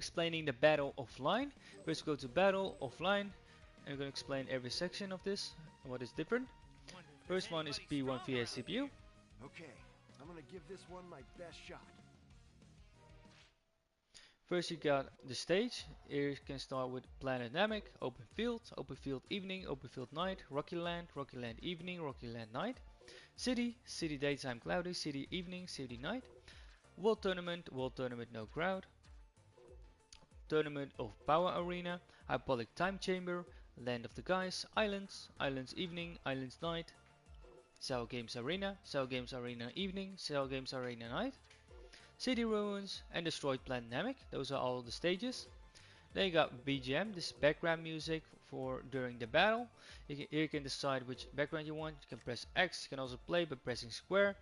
explaining the battle offline. First go to battle offline, and we're going to explain every section of this and what is different. First one is P1 vs CPU. Okay, I'm gonna give this one my best shot. First you got the stage. Here you can start with Planet Namek, Open Field Evening, Open Field Night, Rocky Land Evening, Rocky Land Night. City Daytime Cloudy, City Evening, City Night. World Tournament No Crowd. Tournament of Power Arena, Hyperbolic Time Chamber, Land of the Guys, Islands Evening, Islands Night. Cell Games Arena Evening, Cell Games Arena Night. City Ruins and Destroyed Planet Namek. Those are all the stages. Then you got BGM, this is background music for during the battle. Here you can decide which background you want. You can press X, you can also play by pressing square.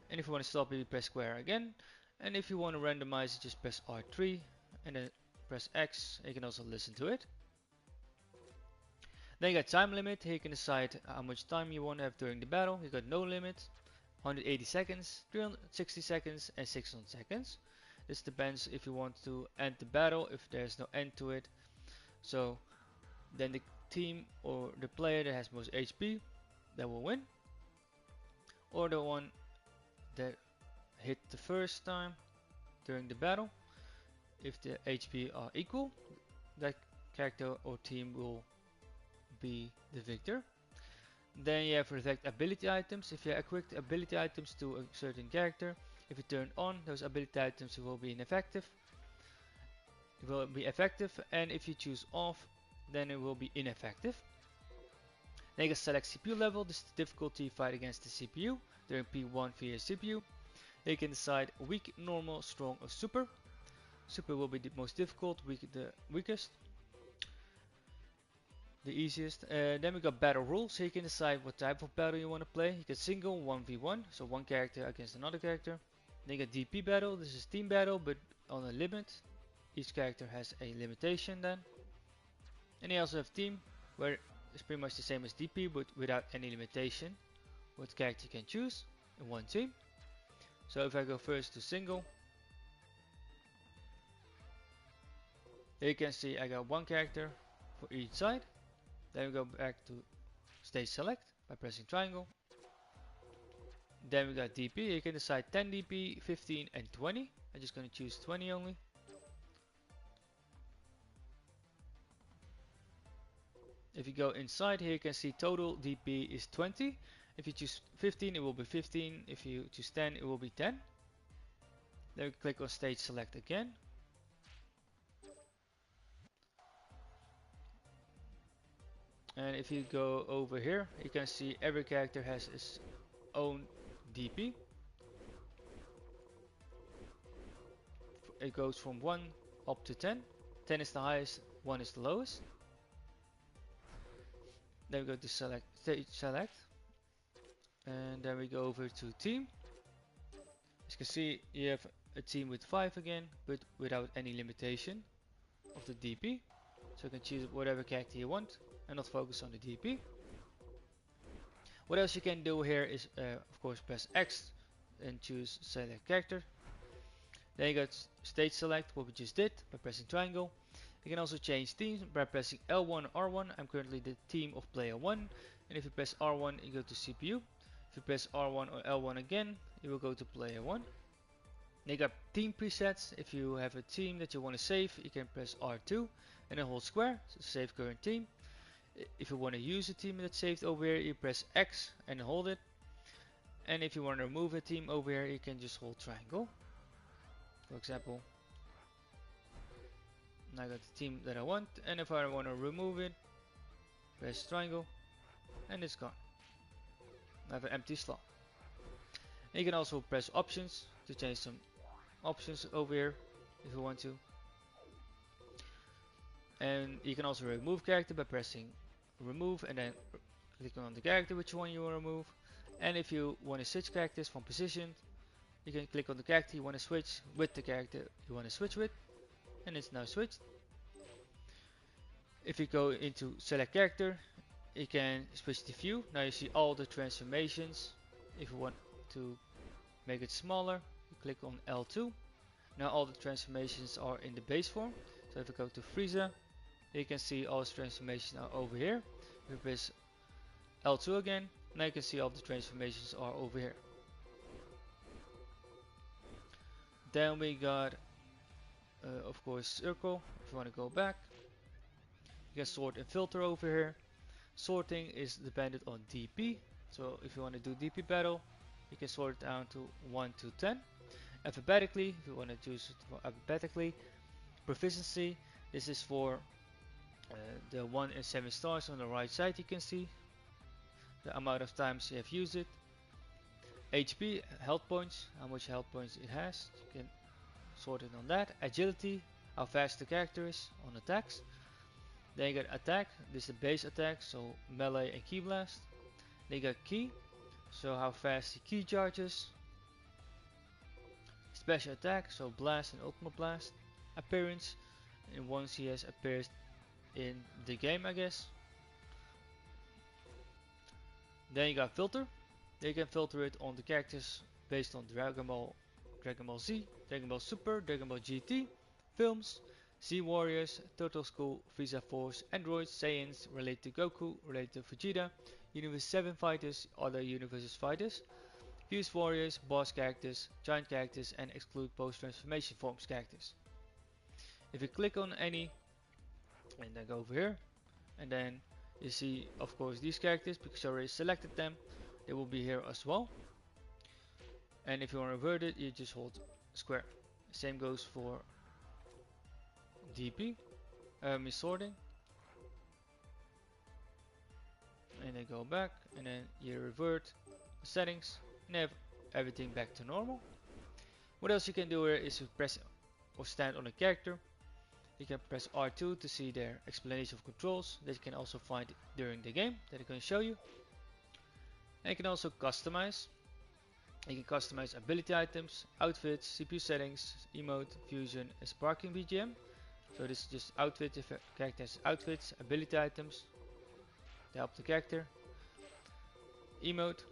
And if you want to stop it, you press square again. And if you want to randomize it, just press R3 and then press X. You can also listen to it. Then you got time limit. Here you can decide how much time you want to have during the battle. You got no limit, 180 seconds, 360 seconds, and 600 seconds. This depends if you want to end the battle, if there's no end to it. So then the team or the player that has most HP that will win, or the one that hit the first time during the battle. If the HP are equal, that character or team will be the victor. Then you have react ability items. If you equip ability items to a certain character, if you turn on, those ability items will be ineffective. It will be effective, and if you choose off, then it will be ineffective. Then you can select CPU level. This is the difficulty fight against the CPU during P1 vs CPU. You can decide weak, normal, strong, or super. Super will be the most difficult, weak the weakest, the easiest. Then we got battle rules. So you can decide what type of battle you want to play. You can single 1v1, so one character against another character. Then you got DP battle. This is team battle, but on a limit. Each character has a limitation then. And you also have team, where it's pretty much the same as DP, but without any limitation. What character you can choose in one team. So if I go first to single, here you can see I got one character for each side. Then we go back to stage select by pressing triangle. Then we got DP. You can decide 10 DP, 15 and 20. I'm just going to choose 20 only. If you go inside here, you can see total DP is 20. If you choose 15, it will be 15. If you choose 10, it will be 10. Then we click on stage select again. And if you go over here, you can see every character has its own DP. It goes from 1 up to 10. 10 is the highest, 1 is the lowest. Then we go to stage select. And then we go over to team. As you can see, you have a team with 5 again, but without any limitation of the DP. So you can choose whatever character you want and not focus on the DP. What else you can do here is of course press X and choose select character. Then you got stage select, what we just did by pressing triangle. You can also change teams by pressing L1 or R1. I'm currently the team of player 1, and if you press R1 you go to CPU. If you press R1 or L1 again, you will go to player 1. Then you got team presets. If you have a team that you want to save, you can press R2 and then hold square to save current team. If you want to use a team that's saved over here, you press X and hold it. And if you want to remove a team over here, you can just hold triangle. For example, I got the team that I want, and if I want to remove it, press triangle and it's gone. I have an empty slot. And you can also press options to change some options over here if you want to. And you can also remove character by pressing remove and then clicking on the character which one you want to remove. And if you want to switch characters from position, you can click on the character you want to switch with the character you want to switch with, and it's now switched. If you go into select character, you can switch the view. Now you see all the transformations. If you want to make it smaller, you click on L2. Now all the transformations are in the base form. So if I go to Frieza, you can see all his transformations are over here. If I press L2 again, now you can see all the transformations are over here. Then we got, of course, circle. If you want to go back, you can sort and filter over here. Sorting is dependent on DP. So if you want to do DP battle, you can sort it down to 1 to 10. Alphabetically, if you want to choose it for alphabetically. Proficiency, this is for the 1 and 7 stars on the right side. You can see the amount of times you have used it. HP, health points, how much health points it has. You can sort it on that. Agility, how fast the character is on attacks. Then you got attack, this is the base attack, so melee and ki blast. Then you got ki, so how fast the ki charges. Special attack, so blast and ultimate blast. Appearance, and once he has appeared in the game, I guess. Then you got filter. Then you can filter it on the characters based on Dragon Ball, Dragon Ball Z, Dragon Ball Super, Dragon Ball GT, films, Z Warriors, Turtle School, Frieza Force, Androids, Saiyans, related to Goku, related to Vegeta, Universe 7 fighters, other universes fighters, Fuse Warriors, boss characters, giant characters, and exclude post-transformation forms characters. If you click on any, and then go over here, and then you see, of course, these characters, because I already selected them, they will be here as well. And if you want to revert it, you just hold square. Same goes for DP, sorting. And then go back, and then you revert the settings, and have everything back to normal. What else you can do here is to press or stand on a character. You can press R2 to see their explanation of controls that you can also find during the game that I'm going to show you. And you can also customize. You can customize ability items, outfits, CPU settings, emote, fusion, and sparking BGM. So this is just outfit if a character has outfits, ability items to help the character, emote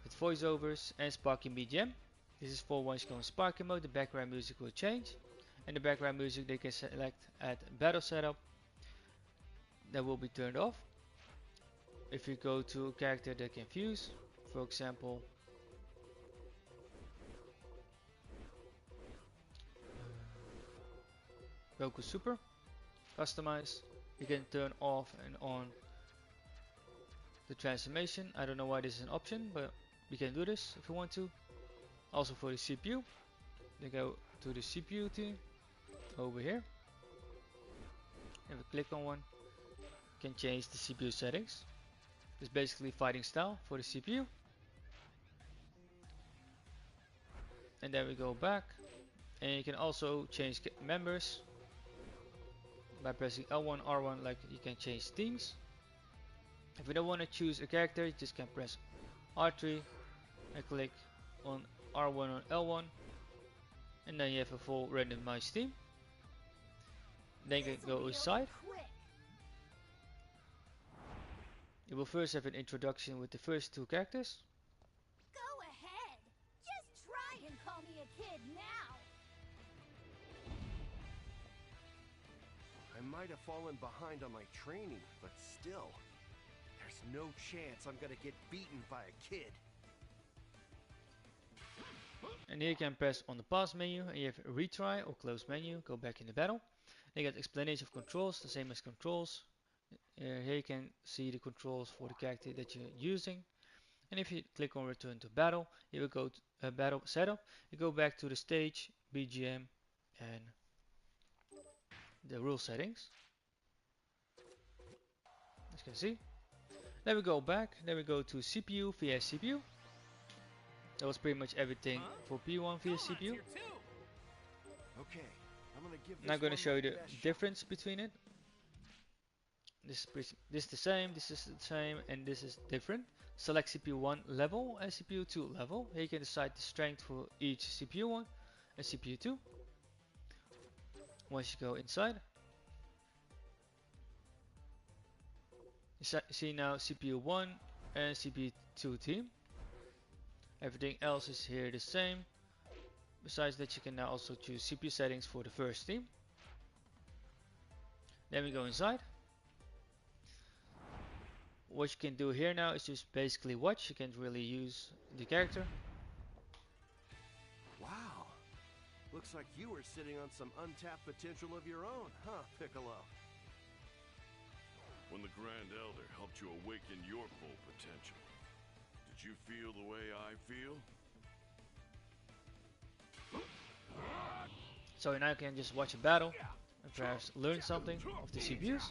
with voiceovers, and sparking BGM. This is for once you go in sparking mode, the background music will change. And the background music they can select at battle setup, that will be turned off. If you go to a character that can fuse, for example, Goku Super, customize, you can turn off and on the transformation. I don't know why this is an option, but you can do this if you want to. Also for the CPU, they go to the CPU team over here. If you click on one, you can change the CPU settings. It's basically fighting style for the CPU. And then we go back, and you can also change members by pressing L1, R1, like you can change teams. If you don't want to choose a character, you just can press R3 and click on R1 on L1, and then you have a full randomized team. Then you can go inside. You will first have an introduction with the first two characters. Go ahead. Just try and call me a kid now. I might have fallen behind on my training, but still, there's no chance I'm gonna get beaten by a kid. And here you can press on the pause menu, and you have a retry or close menu, go back in the battle. Then you get explanation of controls, the same as controls. Here you can see the controls for the character that you're using. And if you click on return to battle, you will go to battle setup. You go back to the stage, BGM, and the rule settings. As you can see. Then we go back, then we go to CPU via CPU. That was pretty much everything for P1 via CPU. Okay, I'm gonna give this Now I'm going to one show my you the best shot. difference between it. This is the same, this is the same, and this is different. Select CPU 1 level and CPU 2 level. Here you can decide the strength for each CPU 1 and CPU 2. Once you go inside, you see now CPU 1 and CPU 2 team. Everything else is here the same, Besides that, you can now also choose CPU settings for the first team. Then we go inside. What you can do here now is just basically watch. You can't really use the character. Wow. Looks like you were sitting on some untapped potential of your own, huh, Piccolo? When the Grand Elder helped you awaken your full potential, did you feel the way I feel? So now you can just watch a battle and perhaps learn something of the CPUs,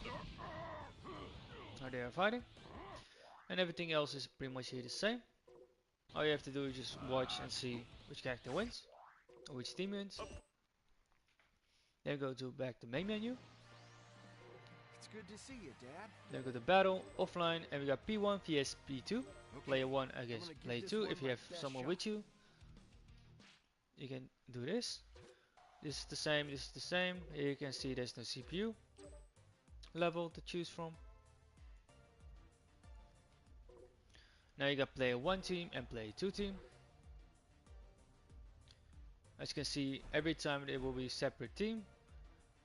how they are fighting. And everything else is pretty much here the same. All you have to do is just watch and see which character wins, or which team wins. Then go to back to main menu. It's good to see you, Dad. Then go to battle, offline, and we got P1 vs P2. Player 1 against player 2. If you have someone with you, you can do this. This is the same, this is the same. Here you can see there's no CPU level to choose from. Now you got player 1 team and player 2 team. As you can see, every time it will be a separate team,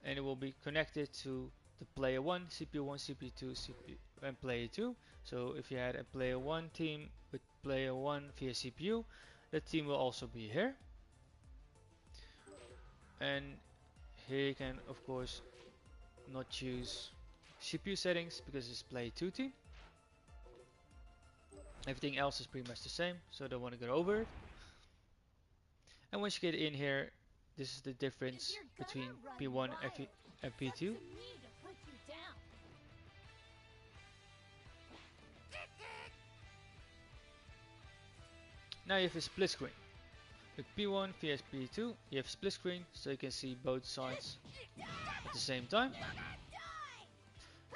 and it will be connected to the player 1, CPU 1, CPU 2, CPU and player 2. So if you had a player 1 team with player 1 via CPU, that team will also be here. And here you can of course not choose CPU settings because it's player 2 team. Everything else is pretty much the same, so I don't want to go over it. And once you get in here, this is the difference between P1 and P2. Now you have a split screen. With P1 vs P2, you have split screen, so you can see both sides at the same time.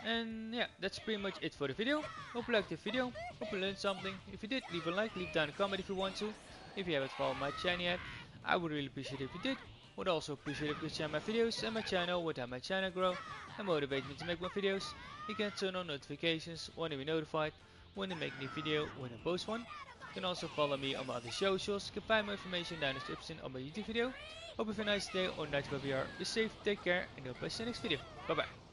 And yeah, that's pretty much it for the video. Hope you liked the video, hope you learned something. If you did, leave a like, leave down a comment if you want to. If you haven't followed my channel yet, I would really appreciate it if you did. Would also appreciate if you share my videos, and my channel would help my channel grow and motivate me to make more videos. You can turn on notifications, want to be notified when I make a new video, when I post one. You can also follow me on my other socials. You can find more information down in the description of my YouTube video. Hope you have a nice day or night wherever you are. Be safe, take care, and I'll see you in the next video. Bye bye.